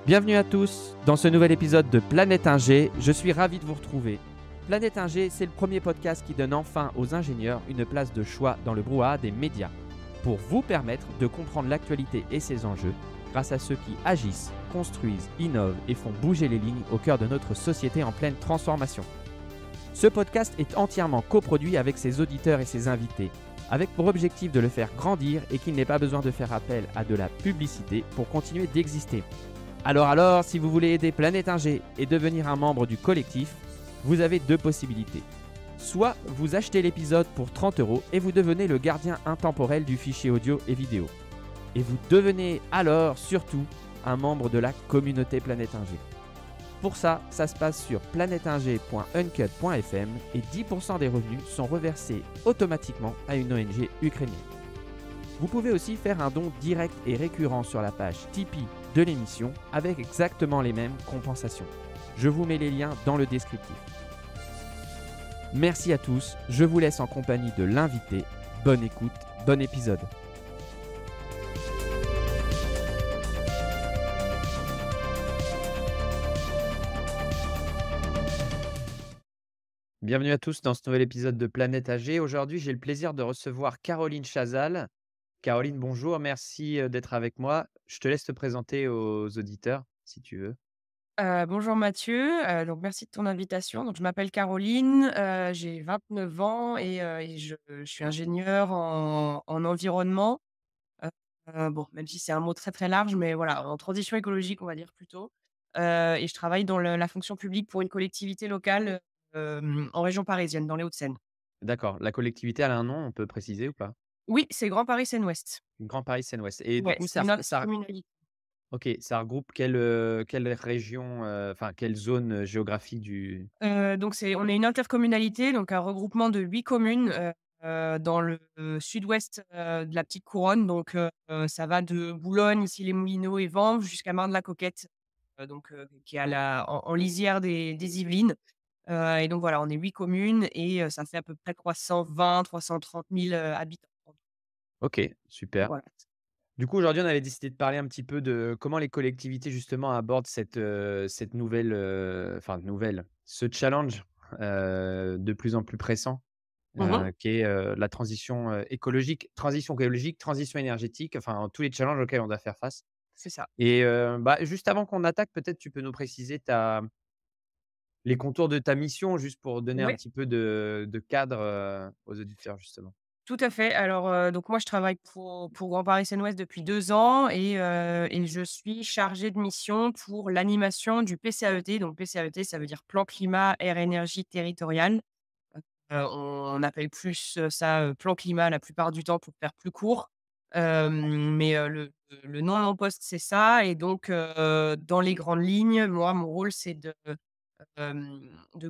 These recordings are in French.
Bienvenue à tous dans ce nouvel épisode de Planète Ingé. Je suis ravi de vous retrouver. Planète Ingé, c'est le premier podcast qui donne enfin aux ingénieurs une place de choix dans le brouhaha des médias pour vous permettre de comprendre l'actualité et ses enjeux grâce à ceux qui agissent, construisent, innovent et font bouger les lignes au cœur de notre société en pleine transformation. Ce podcast est entièrement coproduit avec ses auditeurs et ses invités, avec pour objectif de le faire grandir et qu'il n'ait pas besoin de faire appel à de la publicité pour continuer d'exister. Alors, si vous voulez aider Planète Ingé et devenir un membre du collectif, vous avez deux possibilités. Soit vous achetez l'épisode pour 30 € et vous devenez le gardien intemporel du fichier audio et vidéo. Et vous devenez alors surtout un membre de la communauté Planète Ingé. Pour ça, ça se passe sur planeteinger.uncut.fm et 10% des revenus sont reversés automatiquement à une ONG ukrainienne. Vous pouvez aussi faire un don direct et récurrent sur la page Tipeee de l'émission avec exactement les mêmes compensations. Je vous mets les liens dans le descriptif. Merci à tous, je vous laisse en compagnie de l'invité. Bonne écoute, bon épisode. Bienvenue à tous dans ce nouvel épisode de Planète AG. Aujourd'hui, j'ai le plaisir de recevoir Caroline Chazal. Caroline, bonjour, merci d'être avec moi. Je te laisse te présenter aux auditeurs, si tu veux. Bonjour Mathieu, donc merci de ton invitation. Donc je m'appelle Caroline, j'ai 29 ans et je suis ingénieure en environnement. Heu bon, même si c'est un mot très, très large, mais voilà, en transition écologique, on va dire plutôt. Et je travaille dans la fonction publique pour une collectivité locale, en région parisienne, dans les Hauts-de-Seine. D'accord, la collectivité, elle a un nom, on peut préciser ou pas? Oui, c'est Grand Paris Seine-Ouest. Grand Paris Seine-Ouest et du Ouais, coup c'est une intercommunalité. OK, ça regroupe quelle région, enfin quelle zone, géographique du Donc on est une intercommunalité, donc un regroupement de 8 communes, dans le sud-ouest, de la petite couronne. Donc ça va de Boulogne, Issy-les-Moulineaux et Vanves jusqu'à Marne-la-Coquette, qui est à la en lisière des Yvelines. Et donc voilà, on est 8 communes et ça fait à peu près 320-330 000 habitants. OK, super. Voilà. Du coup, aujourd'hui, on avait décidé de parler un petit peu de comment les collectivités justement abordent cette nouvelle, ce challenge, de plus en plus pressant, Mmh. qui est, la transition écologique, transition énergétique, enfin tous les challenges auxquels on doit faire face C'est ça. et juste avant qu'on attaque, peut-être tu peux nous préciser les contours de ta mission, juste pour donner un Ouais. petit peu de cadre, aux auditeurs justement. Tout à fait. Alors, donc moi, je travaille pour Grand Paris Seine-Ouest depuis 2 ans et je suis chargée de mission pour l'animation du PCAET. Donc PCAET, ça veut dire Plan Climat Air Énergie Territorial. On appelle plus, ça, Plan Climat la plupart du temps pour faire plus court. Mais, le nom de mon poste, c'est ça et donc, dans les grandes lignes, moi, mon rôle, c'est de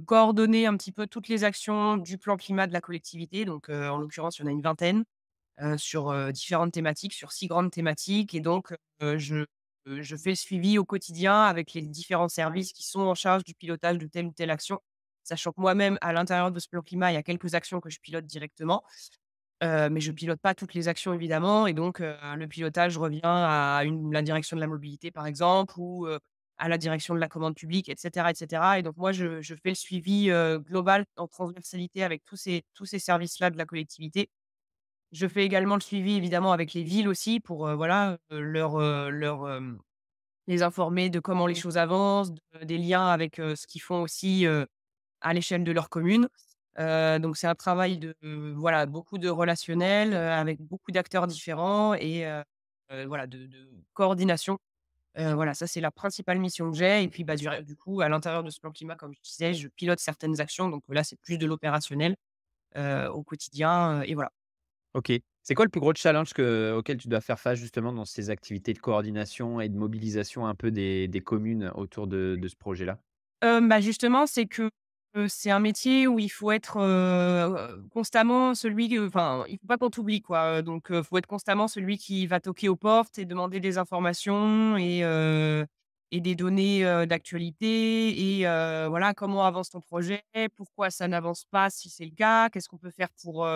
coordonner un petit peu toutes les actions du plan climat de la collectivité. Donc, en l'occurrence, il y en a une vingtaine, sur, différentes thématiques, sur 6 grandes thématiques et donc, je fais le suivi au quotidien avec les différents services qui sont en charge du pilotage de telle ou telle action. Sachant que moi-même, à l'intérieur de ce plan climat, il y a quelques actions que je pilote directement, mais je pilote pas toutes les actions évidemment et donc, le pilotage revient à la direction de la mobilité par exemple ou, à la direction de la commande publique et cetera et donc moi je fais le suivi, global en transversalité avec tous ces services-là de la collectivité. Je fais également le suivi évidemment avec les villes aussi pour, voilà, les informer de comment les choses avancent, des liens avec, ce qu'ils font aussi, à l'échelle de leur commune. Donc c'est un travail de, voilà, beaucoup de relationnel, avec beaucoup d'acteurs différents et voilà, de coordination. Voilà, ça c'est la principale mission que j'ai et puis, bah, du coup, à l'intérieur de ce plan climat, comme je disais, je pilote certaines actions, donc là, c'est plus de l'opérationnel, au quotidien, et voilà. OK. C'est quoi le plus gros challenge auquel tu dois faire face justement dans ces activités de coordination et de mobilisation un peu des communes autour de ce projet-là? Bah, justement, c'est que, c'est un métier où il faut être, constamment celui que enfin, il faut pas qu'on t'oublie, quoi, donc faut être constamment celui qui va toquer aux portes et demander des informations et des données, d'actualité et voilà, comment avance ton projet? Pourquoi ça n'avance pas si c'est le cas? Qu'est-ce qu'on peut faire pour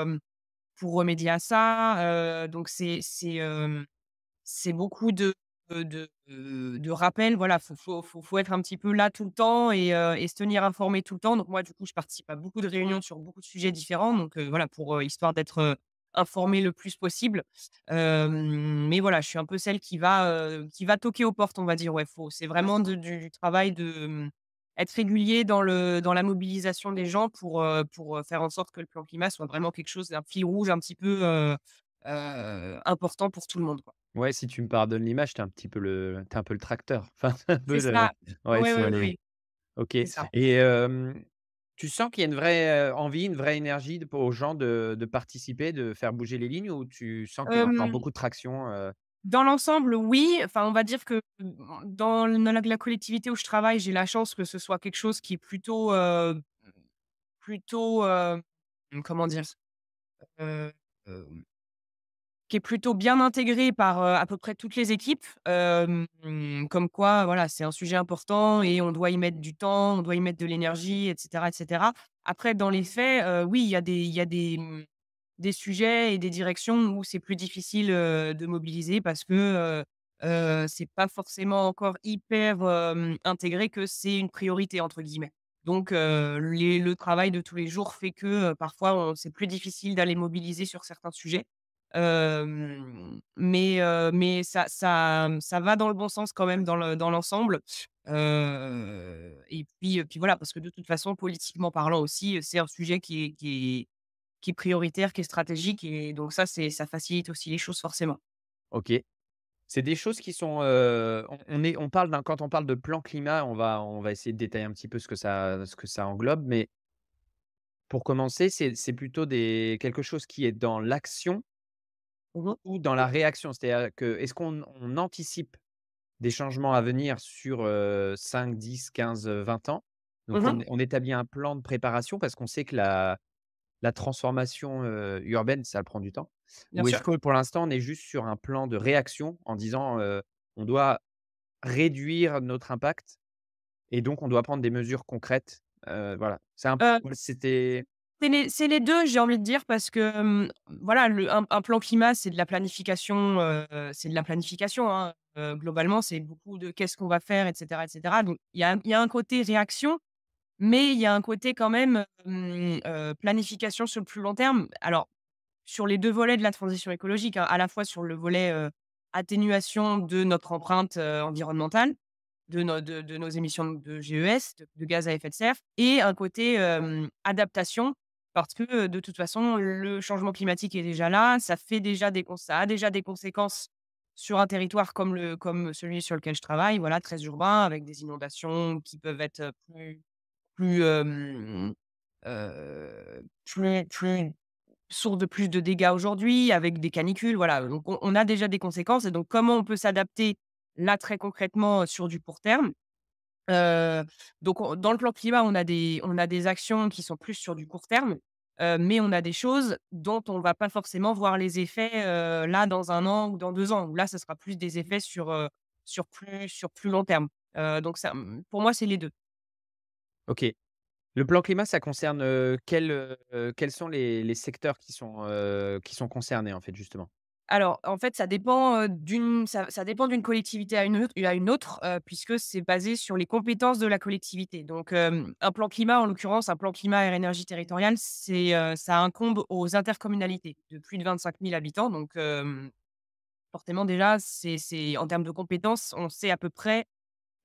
remédier à ça? Donc c'est beaucoup de, de rappel. Voilà, faut être un petit peu là tout le temps et se tenir informé tout le temps. Donc moi, du coup, je participe à beaucoup de réunions sur beaucoup de sujets différents. Donc voilà, pour, histoire d'être, informée le plus possible. Mais voilà, je suis un peu celle qui va toquer aux portes, on va dire. Ouais, c'est vraiment du travail de, être régulier dans la mobilisation des gens pour, faire en sorte que le plan climat soit vraiment quelque chose, un fil rouge un petit peu, important pour tout le monde, quoi. Ouais, si tu me pardonnes l'image, tu un peu le tracteur. Enfin, c'est un C'est peu le ça. ouais, il Ouais, faut ouais, aller oui, OK c'est ça. et tu sens qu'il y a une vraie, envie, une vraie énergie pour aux gens de participer, de faire bouger les lignes ou tu sens qu'il y a encore Hem, beaucoup de traction, Dans l'ensemble, oui. Enfin, on va dire que, dans la collectivité où je travaille, j'ai la chance que ce soit quelque chose qui est plutôt, comment dire? Heu, hem Qui est plutôt bien intégré par, à peu près toutes les équipes. Comme quoi, voilà, c'est un sujet important et on doit y mettre du temps, on doit y mettre de l'énergie et cetera et cetera. Après dans les faits, oui, il y a des sujets et des directions où c'est plus difficile, de mobiliser parce que, c'est pas forcément encore hyper, intégré que c'est une «priorité» entre guillemets. Donc le travail de tous les jours fait que, parfois c'est plus difficile d'aller mobiliser sur certains sujets. Mais ça va dans le bon sens quand même dans l'ensemble. Et puis voilà, parce que de toute façon, politiquement parlant aussi, c'est un sujet qui est prioritaire, qui est stratégique et donc ça facilite aussi les choses forcément. OK. C'est des choses qui sont, on parle d'un quand on parle de plan climat, on va essayer de détailler un petit peu ce que ça englobe, mais pour commencer, c'est plutôt quelque chose qui est dans l'action Mmh mh. ou dans la réaction? C'est-à-dire que est-ce qu'on anticipe des changements à venir sur, 5, 10, 15, 20 ans? Donc Mmh. on établit un plan de préparation parce qu'on sait que la transformation, urbaine, ça prend du temps? Bien Ou est-ce sûr. que pour l'instant, on est juste sur un plan de réaction en disant, on doit réduire notre impact et donc on doit prendre des mesures concrètes? Voilà, Heu c'était C'est les 2, j'ai envie de dire parce que, voilà, un plan climat, c'est de la planification, hein. Globalement, c'est beaucoup de qu'est-ce qu'on va faire et cetera et cetera. Donc il y a un côté réaction, mais il y a un côté quand même, planification sur le plus long terme. Alors, sur les 2 volets de la transition écologique, hein, à la fois sur le volet, atténuation de notre empreinte, environnementale, de nos émissions de GES, de gaz à effet de serre et un côté, adaptation parce que, de toute façon, le changement climatique est déjà là. Ça a déjà des conséquences sur un territoire comme celui sur lequel je travaille, voilà, très urbain, avec des inondations qui peuvent être, plus, plus source de plus de dégâts aujourd'hui, avec des canicules, voilà, donc on a déjà des conséquences et donc comment on peut s'adapter, là, très concrètement, sur du court terme? Heu, donc dans le plan climat, on a des actions qui sont plus sur du court terme, mais on a des choses dont on va pas forcément voir les effets, là, dans 1 an ou dans 2 ans, où là, ce sera plus des effets sur plus long terme. Donc ça, pour moi, c'est les 2. OK. Le plan climat, ça concerne, quels sont les secteurs qui sont concernés, en fait, justement? Alors, en fait, ça dépend, ça dépend d'une collectivité à une autre, puisque c'est basé sur les compétences de la collectivité. Donc, un plan climat, en l'occurrence, un plan climat air énergie territoriale, ça incombe aux intercommunalités de plus de 25 000 habitants. Donc, forcément déjà, c'est en termes de compétences, on sait à peu près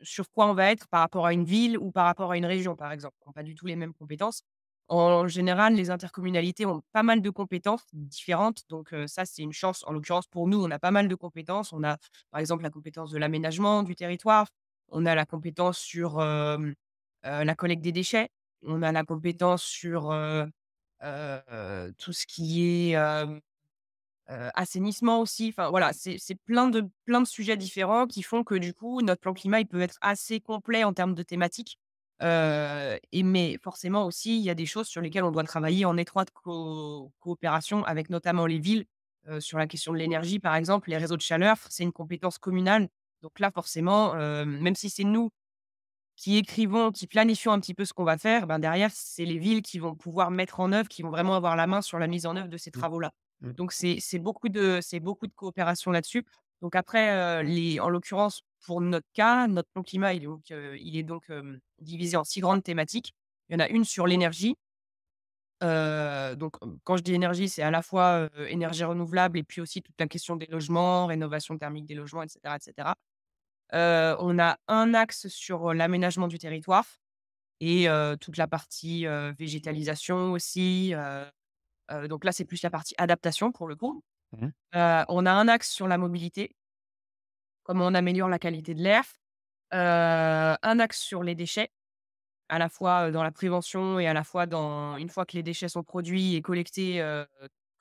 sur quoi on va être par rapport à une ville ou par rapport à une région, par exemple, qui ont pas du tout les mêmes compétences. En général, les intercommunalités ont pas mal de compétences différentes, donc ça, c'est une chance. En l'occurrence, pour nous, on a pas mal de compétences. On a, par exemple, la compétence de l'aménagement du territoire. On a la compétence sur, la collecte des déchets. On a la compétence sur, tout ce qui est, assainissement aussi, enfin voilà, c'est plein de sujets différents qui font que du coup, notre plan climat, il peut être assez complet en termes de thématiques. Mais forcément aussi, il y a des choses sur lesquelles on doit travailler en étroite coopération avec notamment les villes, sur la question de l'énergie, par exemple, les réseaux de chaleur, c'est une compétence communale. Donc là, forcément, même si c'est nous qui écrivons, qui planifions un petit peu ce qu'on va faire, ben, derrière, c'est les villes qui vont pouvoir mettre en œuvre, qui vont vraiment avoir la main sur la mise en œuvre de ces Mmh, travaux-là. mmh. Donc c'est beaucoup de coopération là-dessus. Donc après, en l'occurrence, pour notre cas, notre plan climat, il est donc, divisé en 6 grandes thématiques. Il y en a une sur l'énergie. Donc, quand je dis énergie, c'est à la fois, énergie renouvelable et puis aussi toute la question des logements, rénovation thermique des logements et cetera et cetera. On a un axe sur, l'aménagement du territoire et toute la partie, végétalisation aussi, donc là, c'est plus la partie adaptation pour le coup. Mmh. On a un axe sur la mobilité, comment on améliore la qualité de l'air, un axe sur les déchets, à la fois, dans la prévention et à la fois une fois que les déchets sont produits et collectés,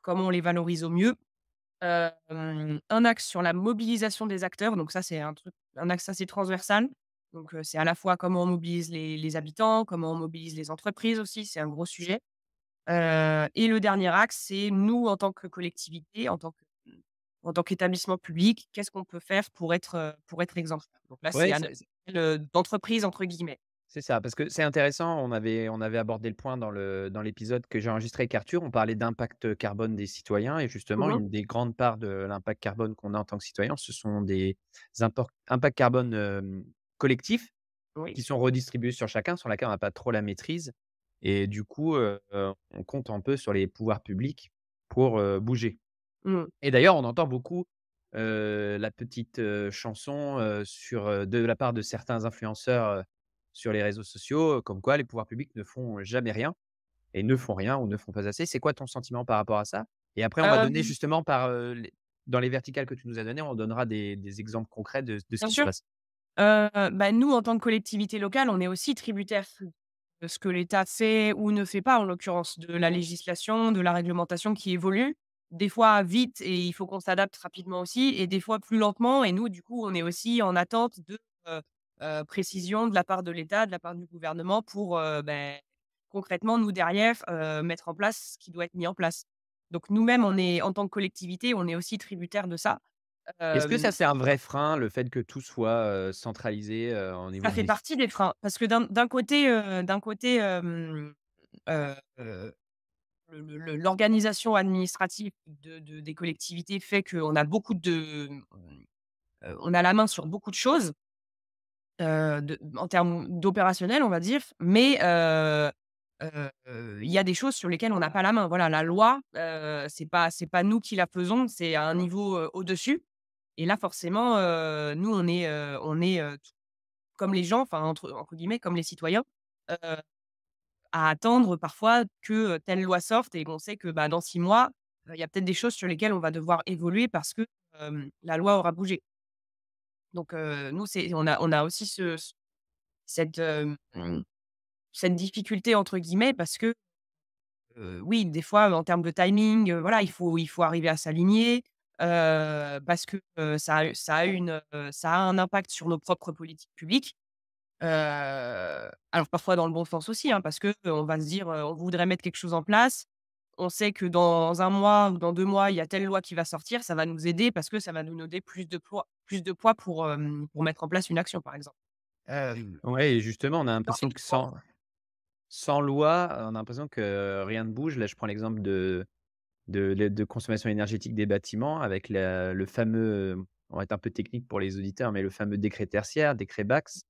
comment on les valorise au mieux. Un axe sur la mobilisation des acteurs, donc ça, c'est un axe assez transversal. Donc, c'est à la fois comment on mobilise les habitants, comment on mobilise les entreprises aussi, c'est un gros sujet. Et le dernier axe, c'est nous, en tant que collectivité, en tant qu'établissement public, qu'est-ce qu'on peut faire pour être exemplaire? Donc là, c'est Ouais, un «d'entreprise» entre guillemets. c'est ça, parce que c'est intéressant. On avait abordé le point dans l'épisode que j'ai enregistré avec Arthur. On parlait d'impact carbone des citoyens et justement, Mmh. une des grandes parts de l'impact carbone qu'on a en tant que citoyen, ce sont des impacts carbone, collectifs Oui. qui sont redistribués sur chacun, sur laquelle on n'a pas trop la maîtrise et du coup, on compte un peu sur les pouvoirs publics pour, bouger. Mmh. Et d'ailleurs, on entend beaucoup, la petite, chanson, de la part de certains influenceurs, sur les réseaux sociaux, comme quoi les pouvoirs publics ne font jamais rien et ne font rien ou ne font pas assez. C'est quoi ton sentiment par rapport à ça? Et après on va donner Hem, justement dans les verticales que tu nous as données, on donnera des exemples concrets de ce Bien qui se sûr. passe. Bah, nous, en tant que collectivité locale, on est aussi tributaires de ce que l'État fait ou ne fait pas, en l'occurrence, de la législation, de la réglementation qui évolue. Des fois vite et il faut qu'on s'adapte rapidement aussi et des fois plus lentement et nous, du coup, on est aussi en attente de, heu précisions de la part de l'État, de la part du gouvernement pour, concrètement, nous derrière, mettre en place ce qui doit être mis en place. Donc nous-mêmes, on est en tant que collectivité, on est aussi tributaires de ça. Est-ce que ça, Hem c'est un vrai frein, le fait que tout soit, centralisé, au niveau Ça fait municipal? partie des freins parce que d'un côté, l'organisation administrative des collectivités fait qu'on a on a la main sur beaucoup de choses, en termes d'opérationnel, on va dire, mais il y a des choses sur lesquelles on n'a pas la main. Voilà, la loi, c'est pas nous qui la faisons, c'est à un niveau, au-dessus et là, forcément, nous, on est comme les gens, enfin, entre guillemets, comme les citoyens, heu, à attendre parfois que, telle loi sorte et qu'on sait que, bah, dans 6 mois, il y a peut-être des choses sur lesquelles on va devoir évoluer parce que, la loi aura bougé. Donc, nous, on a aussi cette, cette «difficulté» entre guillemets parce que, oui, des fois, en termes de timing, voilà, il faut arriver à s'aligner, parce que, ça a un impact sur nos propres politiques publiques. Alors parfois dans le bon sens aussi, hein, parce que, on va se dire, on voudrait mettre quelque chose en place. On sait que dans un mois ou dans 2 mois, il y a telle loi qui va sortir, ça va nous aider parce que ça va nous donner plus de poids pour mettre en place une action, par exemple. Hem, Ouais et justement, on a dans l'impression ces que sans loi, on a l'impression que rien ne bouge. Là, je prends l'exemple de consommation énergétique des bâtiments avec le fameux, on va être un peu technique pour les auditeurs, mais le fameux décret tertiaire, décret Bax.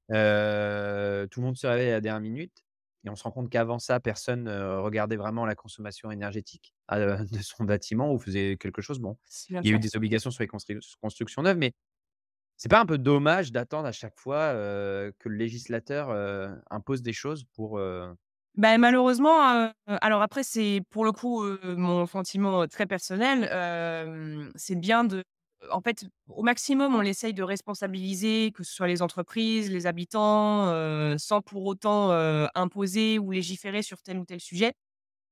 Tout le monde se réveille à la dernière minute et on se rend compte qu'avant ça, personne, regardait vraiment la consommation énergétique, de son bâtiment ou faisait quelque chose. Bon, Bien il y a eu sûr. des obligations sur les constructions neuves, mais c'est pas un peu dommage d'attendre à chaque fois, que le législateur, impose des choses pour, Bah, malheureusement, alors après c'est pour le coup, mon sentiment, très personnel, c'est bien en fait, au maximum, on essaye de responsabiliser, que ce soit les entreprises, les habitants, sans pour autant, imposer ou légiférer sur tel ou tel sujet.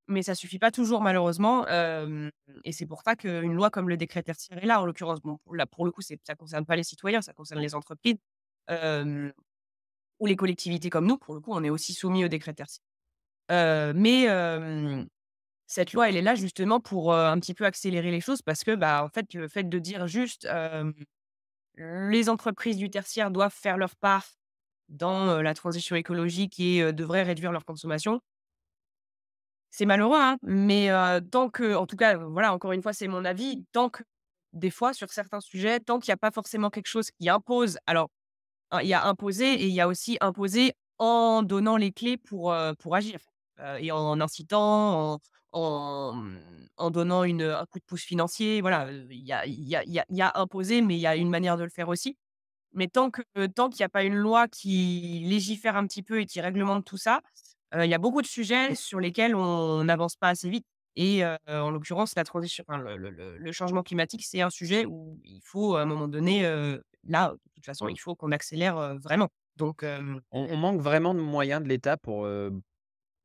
Mais ça suffit pas toujours malheureusement, et c'est pour ça qu'une loi comme le décret tertiaire est là, en l'occurrence. Bon, là, pour le coup, ça concerne pas les citoyens, ça concerne les entreprises, hem, ou les collectivités comme nous. Pour le coup, on est aussi soumis au décret tertiaire. Mais cette loi, elle est là justement pour, un petit peu accélérer les choses parce que, bah, en fait, le fait de dire juste, les entreprises du tertiaire doivent faire leur part dans, la transition écologique et devraient réduire leur consommation. C'est malheureux, hein, mais tant que en tout cas, voilà, encore une fois, c'est mon avis, tant que des fois, sur certains sujets, tant qu'il y a pas forcément quelque chose qui impose alors, il y a imposer et il y a aussi imposer en donnant les clés pour agir, et en incitant, en donnant un coup de pouce financier. Voilà, il y a imposer, mais il y a une manière de le faire aussi. Mais tant qu'il y a pas une loi qui légifère un petit peu et qui réglemente tout ça, il y a beaucoup de sujets sur lesquels on n'avance pas assez vite et en l'occurrence la transition enfin le changement climatique, c'est un sujet où il faut à un moment donné, là, de toute façon, il faut qu'on accélère, vraiment. Donc On manque vraiment de moyens de l'État pour,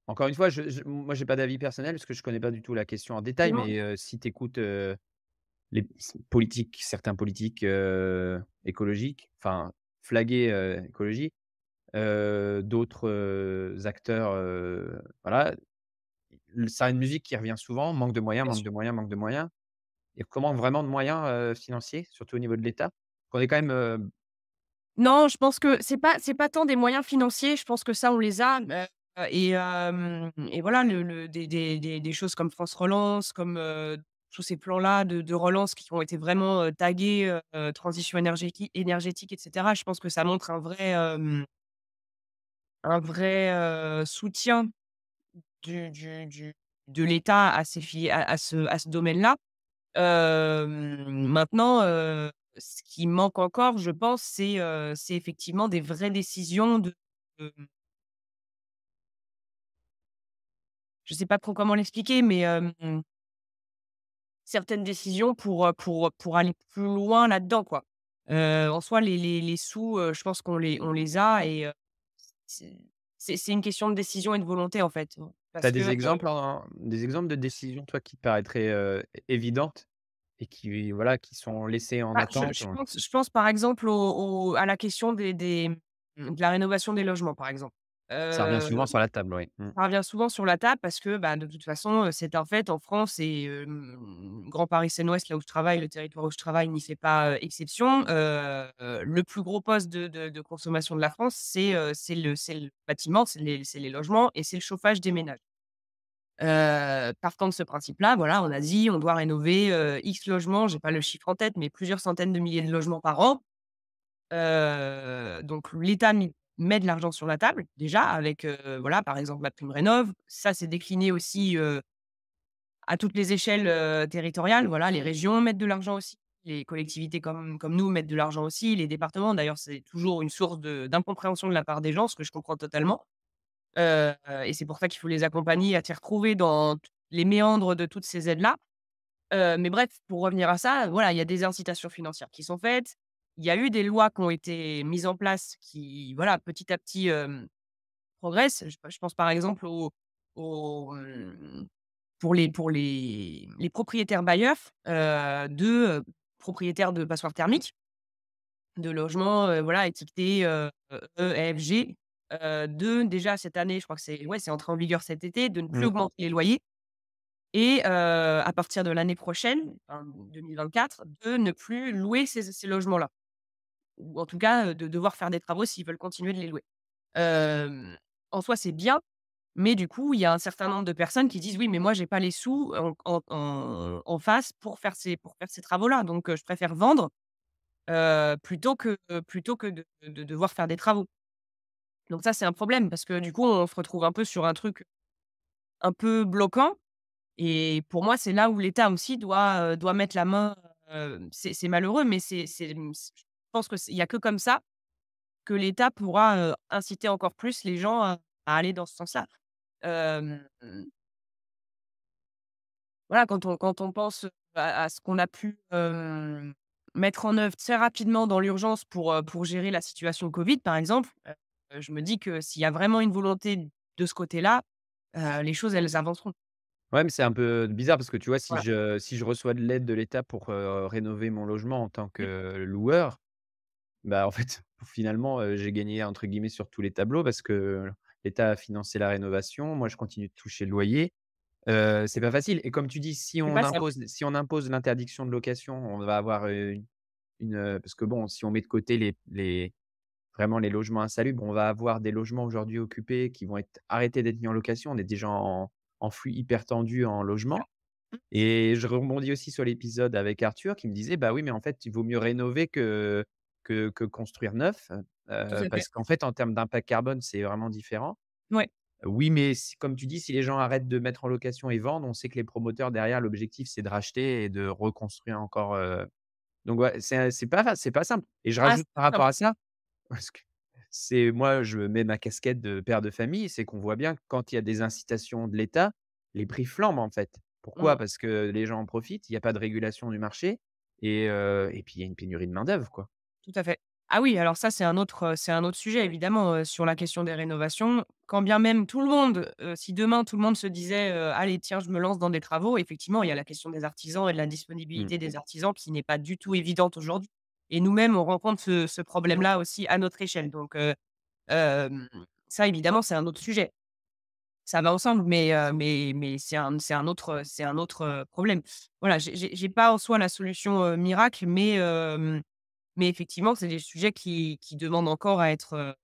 encore une fois, moi, j'ai pas d'avis personnel parce que je connais pas du tout la question en détail, Mmh. mais si tu écoutes, les politiques, certains politiques, écologiques, enfin flagués, écologie, d'autres, acteurs, voilà, ça a une musique qui revient souvent: manque de moyens, Bien manque sûr. de moyens, manque de moyens. Et comment vraiment de moyens, financiers, surtout au niveau de l'État? On est quand même, Non, je pense que c'est pas tant des moyens financiers, je pense que ça on les a, et voilà le des choses comme France Relance, comme, tous ces plans-là de relance qui ont été vraiment, tagués, transition énergétique et cetera. Je pense que ça montre un vrai, soutien du de l'État à ces fili à ce domaine-là. Maintenant, ce qui manque encore, je pense, c'est effectivement des vraies décisions de je sais pas trop comment l'expliquer, mais, certaines décisions pour aller plus loin là-dedans, quoi. En soi, les sous, je pense qu'on les a et c'est c'est une question de décision et de volonté, en fait. tu as Parce que, des exemples de décisions, toi, qui te paraîtraient, évidentes et qui, voilà, qui sont laissées en bah, attente? je pense par exemple à la question de la rénovation des logements, par exemple. Ça revient souvent sur la table, oui. Mmh. Ça revient souvent sur la table parce que, bah, de toute façon, c'est un fait en France et Grand Paris Seine-Ouest, là où je travaille, le territoire où je travaille n'y fait pas, exception. Le plus gros poste de consommation de la France, c'est le bâtiment, c'est les logements et c'est le chauffage des ménages. Partant de ce principe-là, voilà, on a dit: «On doit rénover, X logements», j'ai pas le chiffre en tête, mais plusieurs centaines de milliers de logements par an. Donc l'État met de l'argent sur la table, déjà avec, voilà, par exemple, MaPrimeRénov'. Ça, c'est décliné aussi, à toutes les échelles, territoriales. Voilà, les régions mettent de l'argent aussi, les collectivités comme nous mettent de l'argent aussi, les départements. D'ailleurs, c'est toujours une source d'incompréhension de la part des gens, ce que je comprends totalement. Et c'est pour ça qu'il faut les accompagner à s'y retrouver dans t les méandres de toutes ces aides-là. Mais bref, pour revenir à ça, voilà, il y a des incitations financières qui sont faites. Il y a eu des lois qui ont été mises en place qui, voilà, petit à petit, progressent. Je pense par exemple aux, pour les propriétaires bailleurs, propriétaires de passoires thermiques, de logements, voilà, étiquetés, E, F, G. Déjà cette année, je crois que c'est entré en vigueur cet été, de ne plus Mmh. augmenter les loyers. Et à partir de l'année prochaine, enfin 2024, de ne plus louer ces logements-là. Ou en tout cas, de devoir faire des travaux s'ils veulent continuer de les louer. Hem, En soi, c'est bien, mais du coup, il y a un certain nombre de personnes qui disent: «Oui, mais moi j'ai pas les sous en face pour faire ces travaux-là, donc je préfère vendre, plutôt que de devoir faire des travaux». Donc ça, c'est un problème parce que du coup, on se retrouve un peu sur un truc un peu bloquant. Et pour moi, c'est là où l'État aussi doit mettre la main, c'est malheureux, mais je pense que c'est il y a que comme ça que l'État pourra, inciter encore plus les gens à aller dans ce sens-là. Hem, voilà, quand on pense, à ce qu'on a pu, mettre en œuvre très rapidement dans l'urgence pour gérer la situation Covid, par exemple, je me dis que s'il y a vraiment une volonté de ce côté-là, les choses, elles avanceront. Ouais, mais c'est un peu bizarre parce que tu vois, Voilà. si je reçois de l'aide de l'État pour, rénover mon logement en tant Mmh. que loueur, bah, en fait, finalement, j'ai gagné entre guillemets «sur tous les tableaux» parce que l'État a financé la rénovation. Moi, je continue de toucher le loyer. C'est pas facile et comme tu dis, C'est pas simple. si on impose l'interdiction de location, on va avoir, parce que bon, si on met de côté les vraiment les logements insalubres, on va avoir des logements aujourd'hui occupés qui vont être arrêtés d'être mis en location. On est déjà en flux hyper tendu en logement. Et je rebondis aussi sur l'épisode avec Arthur qui me disait: «Bah oui, mais en fait, il vaut mieux rénover que construire neuf, Tout à fait. parce qu'en fait, en termes d'impact carbone, c'est vraiment différent». Ouais. Oui, mais si comme tu dis, si les gens arrêtent de mettre en location et vendent, on sait que les promoteurs derrière, l'objectif, c'est de racheter et de reconstruire encore, donc ouais, c'est pas simple et je Ah, rajoute c'est par pas rapport simple. à ça, parce que c'est moi, je mets ma casquette de père de famille, c'est qu'on voit bien que quand il y a des incitations de l'État, les prix flambent, en fait. Pourquoi? Mmh. Parce que les gens en profitent, il y a pas de régulation du marché et puis il y a une pénurie de main-d'œuvre, quoi. Tout à fait. Ah oui, alors ça, c'est un autre sujet évidemment, sur la question des rénovations. Quand bien même tout le monde, si demain tout le monde se disait, «Allez tiens, je me lance dans des travaux», effectivement, il y a la question des artisans et de la Mmh. disponibilité des artisans qui n'est pas du tout évidente aujourd'hui et nous-mêmes, on rencontre ce problème-là aussi à notre échelle donc hem, ça évidemment, c'est un autre sujet. Ça va ensemble mais c'est un autre, problème. Voilà, j'ai pas en soi la solution, miracle mais effectivement, c'est des sujets qui demandent encore à être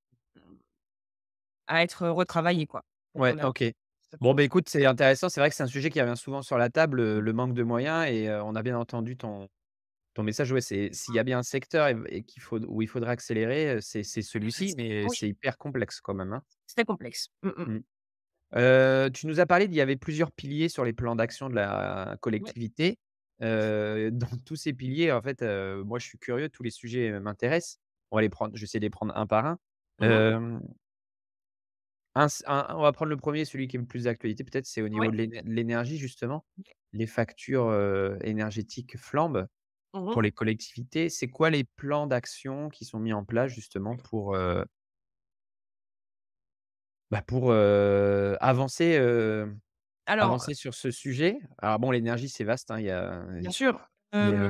retravaillés, quoi. Donc Ouais, on a OK. ça Bon, prend bah, du temps. écoute, c'est intéressant. C'est vrai que c'est un sujet qui revient souvent sur la table, le manque de moyens et on a bien entendu ton message. Ouais, c'est s'il y a bien un secteur et qu'il faut où il faudrait accélérer, c'est celui-ci, mais Oui, c'est hyper complexe quand même, hein. c'est très complexe. Mmh mh. Mmh. Tu nous as parlé d'il y avait plusieurs piliers sur les plans d'action de la Ouais. collectivité. Dans tous ces piliers, en fait, moi, je suis curieux, tous les sujets, m'intéressent. On va les prendre je vais essayer de les prendre un par un. Mmh mh. On va prendre le premier, celui qui est le plus d'actualité peut-être, c'est au niveau Ouais. de l'énergie justement. Les factures, énergétiques flambent Mmh pour mh. les collectivités. C'est quoi les plans d'action qui sont mis en place justement pour, Alors, avancer sur ce sujet? Alors bon, l'énergie, c'est vaste, hein, il y a bien sûr, mais,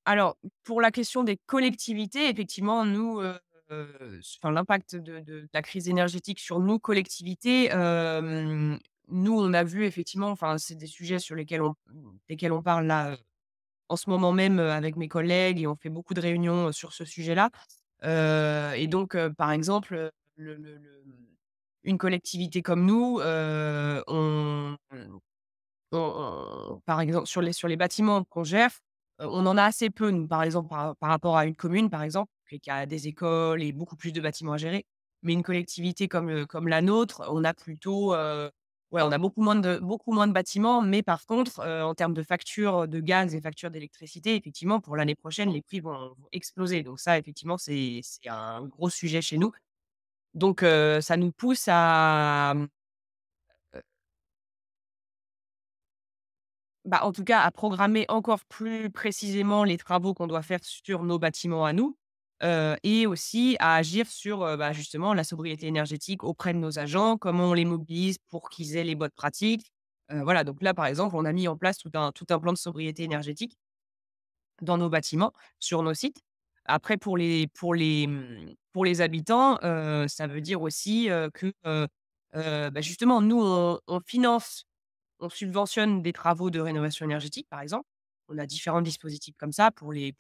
alors pour la question des collectivités, effectivement, nous, enfin l'impact de la crise énergétique sur nous, collectivités, nous, on a vu effectivement, enfin, c'est des sujets sur lesquels on parle là, en ce moment même, avec mes collègues et on fait beaucoup de réunions, sur ce sujet-là. Et donc, par exemple, une collectivité comme nous, par exemple, sur les bâtiments qu'on gère, on en a assez peu, nous, par exemple, par rapport à une commune, par exemple, qui a des écoles et beaucoup plus de bâtiments à gérer. Mais une collectivité comme la nôtre, on a plutôt, ouais, on a beaucoup moins de bâtiments, mais par contre, en termes de factures de gaz et factures d'électricité, effectivement, pour l'année prochaine, les prix vont exploser. Donc ça, effectivement, c'est un gros sujet chez nous. Donc ça nous pousse à, bah, en tout cas, à programmer encore plus précisément les travaux qu'on doit faire sur nos bâtiments à nous, et aussi à agir sur, bah, justement la sobriété énergétique auprès de nos agents, comment on les mobilise pour qu'ils aient les bonnes pratiques. Voilà, donc là, par exemple, on a mis en place tout un plan de sobriété énergétique dans nos bâtiments, sur nos sites. Après pour les habitants, ça veut dire aussi, bah, justement nous on finance on subventionne des travaux de rénovation énergétique, par exemple. On a différents dispositifs comme ça pour les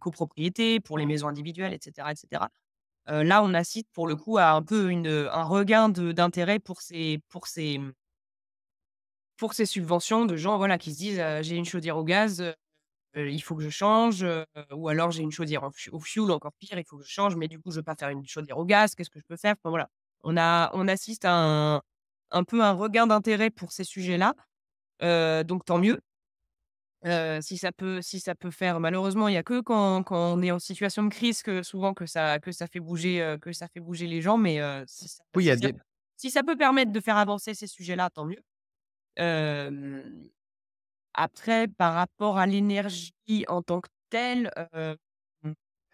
copropriétés, pour les maisons individuelles et cetera. Là, on assiste pour le coup à un peu un regain d'intérêt pour ces subventions de gens, voilà, qui se disent: «J'ai une chaudière au gaz, il faut que je change», ou alors: «J'ai une chaudière au fioul, encore pire, il faut que je change, mais du coup, je veux pas faire une chaudière au gaz, qu'est-ce que je peux faire?» Enfin voilà. On assiste à un peu un regain d'intérêt pour ces sujets-là. Donc tant mieux. Si ça peut faire malheureusement, il y a que quand on est en situation de crise que souvent que ça fait bouger les gens, mais oui, il y a des si ça peut permettre de faire avancer ces sujets-là, tant mieux. Hem, Après par rapport à l'énergie en tant que telle,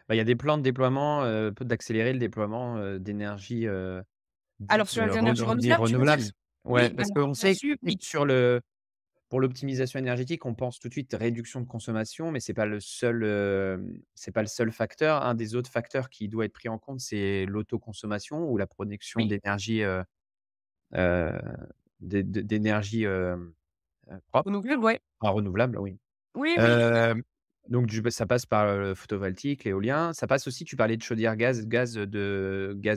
bah, il y a des plans de déploiement, peut d'accélérer le déploiement, d'énergie, alors dites, sur les énergies dites renouvelables, tu veux dire? renouvelables. Ouais, Oui, parce alors qu'on sait là-dessus, que oui. pour l'optimisation énergétique, on pense tout de suite réduction de consommation, mais c'est pas le seul facteur. Un des autres facteurs qui doit être pris en compte, c'est l'autoconsommation ou la production Oui, d'énergie, heu, d'énergie, propre, renouvelable, ouais. enfin renouvelable, oui. Oui, oui, Hem, donc ça passe par le photovoltaïque, l'éolien. Ça passe aussi, tu parlais de chaudière gaz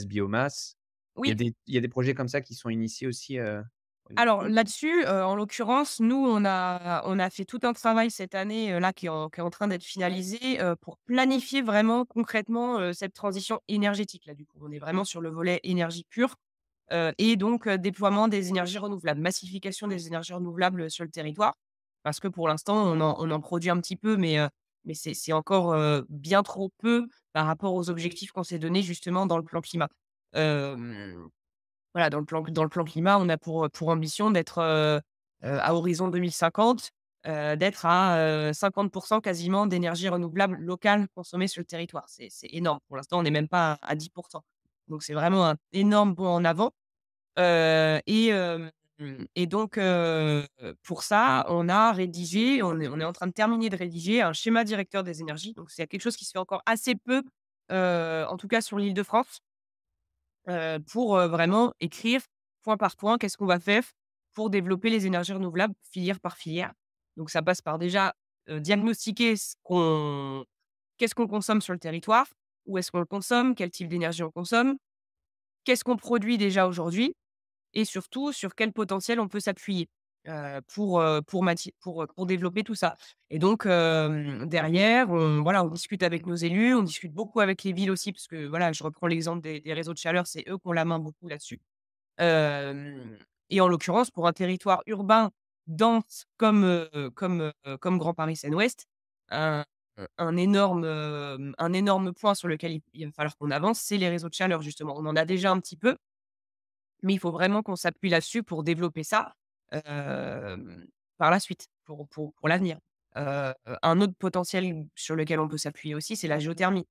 biomasse. oui. Il y a des projets comme ça qui sont initiés aussi, Alors là-dessus, en l'occurrence, nous, on a fait tout un travail cette année, là, qui est en train d'être finalisé, pour planifier vraiment concrètement, cette transition énergétique là, du coup. On est vraiment sur le volet énergie pure, et donc déploiement des énergies renouvelables, massification des énergies renouvelables, sur le territoire. Parce que pour l'instant, on en produit un petit peu, mais c'est encore, bien trop peu par rapport aux objectifs qu'on s'est donnés justement dans le plan climat. Hem Voilà, dans le plan climat, on a pour ambition d'être, à horizon 2050, d'être à, 50 quasiment d'énergie renouvelable locale consommée sur le territoire. C'est énorme. Pour l'instant, on n'est même pas à 10. Donc c'est vraiment un énorme bond en avant, et donc pour ça, on est en train de terminer de rédiger un schéma directeur des énergies. Donc c'est quelque chose qui se fait encore assez peu, en tout cas sur l'Île-de-France. Pour, vraiment écrire point par point, qu'est-ce qu'on va faire pour développer les énergies renouvelables filière par filière. Donc ça passe par déjà, diagnostiquer qu'est-ce qu'on consomme sur le territoire, où est-ce qu'on le consomme, quel type d'énergie on consomme, qu'est-ce qu'on produit déjà aujourd'hui et surtout sur quel potentiel on peut s'appuyer, pour développer tout ça. Et donc derrière, on discute avec nos élus, on discute beaucoup avec les villes aussi parce que voilà, je reprends l'exemple des réseaux de chaleur, c'est eux qui ont la main beaucoup là-dessus. Hem Et en l'occurrence, pour un territoire urbain dense comme Grand Paris Seine-Ouest, un un énorme point sur lequel il va falloir qu'on avance, c'est les réseaux de chaleur justement. On en a déjà un petit peu, mais il faut vraiment qu'on s'appuie là-dessus pour développer ça, par la suite, pour l'avenir. Un autre potentiel sur lequel on peut s'appuyer aussi, c'est la géothermie.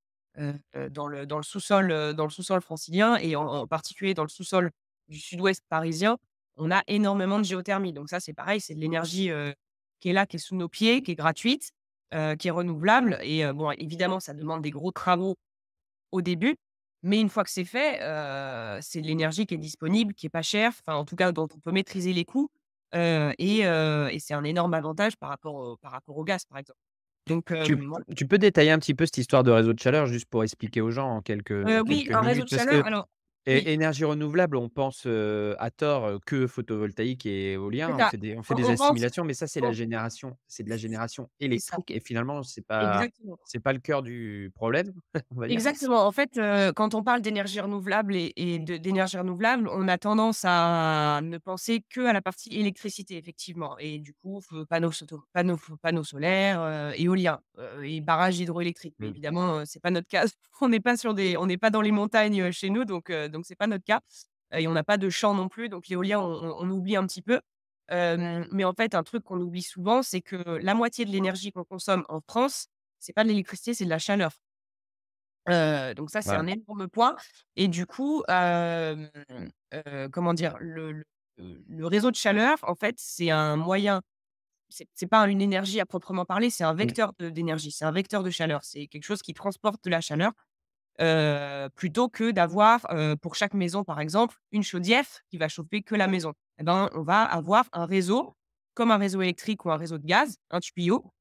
Dans le sous-sol francilien et en particulier dans le sous-sol du sud-ouest parisien, on a énormément de géothermie. Donc ça, c'est pareil, c'est de l'énergie, qui est là, qui est sous nos pieds, qui est gratuite, qui est renouvelable et bon, évidemment, ça demande des gros travaux au début, mais une fois que c'est fait, c'est de l'énergie qui est disponible, qui est pas chère, enfin, en tout cas, dont on peut maîtriser les coûts, et c'est un énorme avantage par rapport au gaz, par exemple. Donc, Tu voilà. tu peux détailler un petit peu cette histoire de réseau de chaleur juste pour expliquer aux gens en quelques Oui, quelques un réseau minutes? de Parce chaleur, que alors oui, énergie renouvelable, on pense, à tort, que photovoltaïque et éolien. c'est On ça. fait des On pense assimilations, mais ça, on c'est de la génération c'est ça, électrique et finalement, exactement. c'est pas le cœur du problème, on va dire. Exactement. En fait, quand on parle d'énergie renouvelable et d'énergie renouvelable, on a tendance à ne penser qu'à la partie électricité, effectivement et du coup, panneaux solaires, éoliens, et barrages hydroélectriques. Mais Mmh. évidemment, c'est pas notre cas. On n'est pas dans les montagnes, chez nous, donc c'est pas notre cas, et on n'a pas de champs non plus, donc l'éolien, on oublie un petit peu. Mais en fait, un truc qu'on oublie souvent, c'est que la moitié de l'énergie qu'on consomme en France, c'est pas de l'électricité, c'est de la chaleur. Donc ça, c'est Ouais. un énorme point et du coup, comment dire? Le réseau de chaleur, en fait, c'est un moyen c'est pas une énergie à proprement parler, c'est un Mmh. vecteur d'énergie, c'est un vecteur de chaleur. C'est quelque chose qui transporte de la chaleur, plutôt que d'avoir, pour chaque maison, par exemple, une chaudière qui va chauffer que la maison. Et ben, on va avoir un réseau, comme un réseau électrique ou un réseau de gaz, un tuyau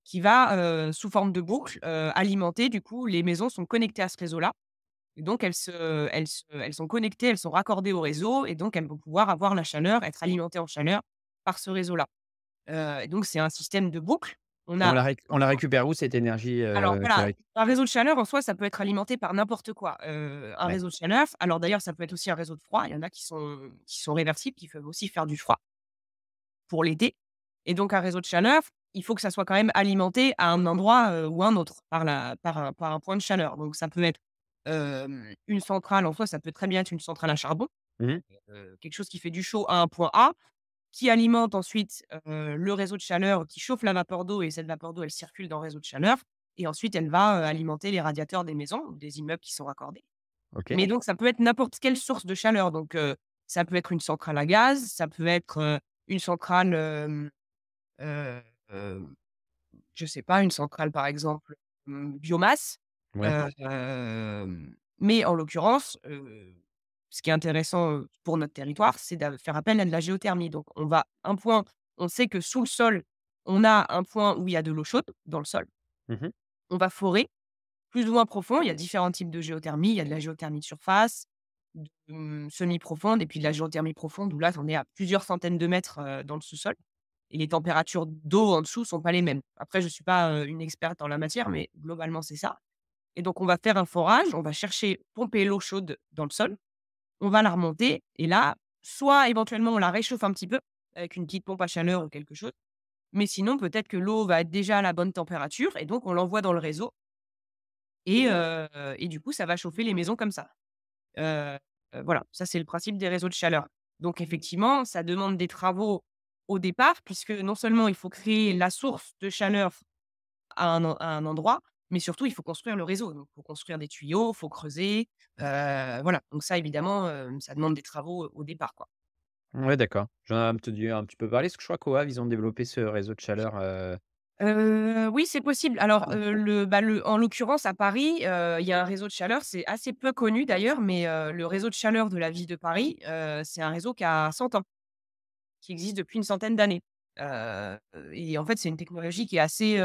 qui va, sous forme de boucle, alimenter du coup les maisons sont connectées à ce réseau-là et donc elles sont connectées, elles sont raccordées au réseau et donc elles vont pouvoir avoir la chaleur, être alimentées en chaleur par ce réseau-là. Et donc c'est un système de boucle. On Et a on la récupère où cette énergie, alors voilà, théorique? un réseau de chaleur en soi, ça peut être alimenté par n'importe quoi. Un Ouais. réseau de chaleur alors d'ailleurs ça peut être aussi un réseau de froid. Il y en a qui sont réversibles, qui peuvent aussi faire du froid pour l'été et donc un réseau de chaleur, il faut que ça soit quand même alimenté à un endroit, ou un autre par un point de chaleur. Donc ça peut être, une centrale en soi, ça peut très bien être une centrale à charbon, Mmh mh. quelque chose qui fait du chaud à un point A, qui alimente ensuite, le réseau de chaleur qui chauffe la vapeur d'eau et cette vapeur d'eau, elle circule dans le réseau de chaleur et ensuite elle va, alimenter les radiateurs des maisons ou des immeubles qui sont raccordés. OK. Mais donc ça peut être n'importe quelle source de chaleur donc ça peut être une centrale à gaz, ça peut être, une centrale, Heu, hem, je sais pas, une centrale par exemple, biomasse, Ouais. mais en l'occurrence, ce qui est intéressant, pour notre territoire, c'est de faire appel à de la géothermie. Donc on sait que sous le sol, on a un point où il y a de l'eau chaude dans le sol. Mmh mh. On va forer plus ou moins profond, il y a différents types de géothermie. Il y a de la géothermie de surface, semi-profonde et puis de la géothermie profonde où là, on est à plusieurs centaines de mètres, dans le sous-sol et les températures d'eau en dessous sont pas les mêmes. Après, je suis pas, une experte en la matière, mais globalement, c'est ça et donc on va faire un forage, on va chercher pomper l'eau chaude dans le sol, on va la remonter et là, soit éventuellement on la réchauffe un petit peu avec une petite pompe à chaleur ou quelque chose, mais sinon peut-être que l'eau va être déjà à la bonne température et donc on l'envoie dans le réseau et du coup ça va chauffer les maisons comme ça. Heu voilà, ça c'est le principe des réseaux de chaleur. Donc effectivement, ça demande des travaux au départ puisque non seulement il faut créer la source de chaleur à un endroit, mais surtout il faut construire le réseau. Donc il faut construire des tuyaux, il faut creuser, voilà. Donc ça évidemment, ça demande des travaux au départ, quoi. Ouais, d'accord. J'en ai entendu un petit peu parler, parce que je crois qu'au Havre, ils ont développé ce réseau de chaleur, Oui, c'est possible. Alors, en l'occurrence à Paris, il y a un réseau de chaleur, c'est assez peu connu d'ailleurs, mais le réseau de chaleur de la ville de Paris, c'est un réseau qui a 100 ans, qui existe depuis une centaine d'années. Et en fait, c'est une technologie qui est assez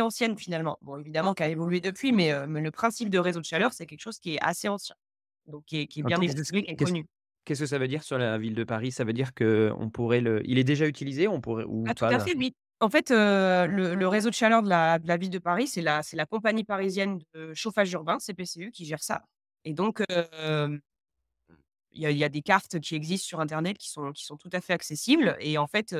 ancienne finalement. Bon, évidemment qui a évolué depuis, mais le principe de réseau de chaleur, c'est quelque chose qui est assez ancien, donc qui est bien OK. expliqué et Qu'est-ce connu. qu'est-ce que ça veut dire sur la ville de Paris? Ça veut dire qu'on pourrait le il est déjà utilisé, on pourrait ou Ah tout pas à là? fait, oui. En fait, le réseau de chaleur de la ville de Paris, c'est la compagnie parisienne de chauffage urbain, CPCU, qui gère ça et donc il y a des cartes qui existent sur internet qui sont tout à fait accessibles et en fait,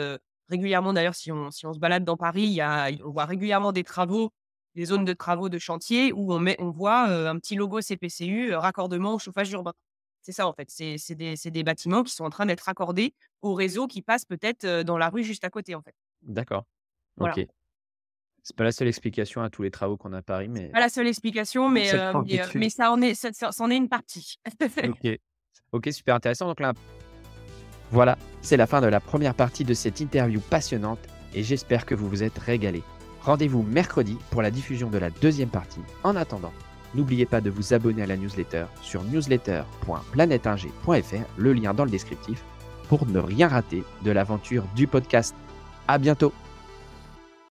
régulièrement d'ailleurs si on se balade dans Paris, on voit régulièrement des travaux, des zones de travaux de chantier où on voit, un petit logo CPCU, raccordement au chauffage urbain. C'est ça en fait, c'est des bâtiments qui sont en train d'être raccordés au réseau qui passe peut-être, dans la rue juste à côté en fait. D'accord, OK. Voilà. C'est pas la seule explication à tous les travaux qu'on a à Paris, mais Pas la seule explication mais celle qui est dessus. mais ça en est une partie. OK. OK, super intéressant. Donc là, voilà, c'est la fin de la première partie de cette interview passionnante et j'espère que vous vous êtes régalés. Rendez-vous mercredi pour la diffusion de la deuxième partie. En attendant, n'oubliez pas de vous abonner à la newsletter sur newsletter.planeteinger.fr, le lien dans le descriptif, pour ne rien rater de l'aventure du podcast. À bientôt!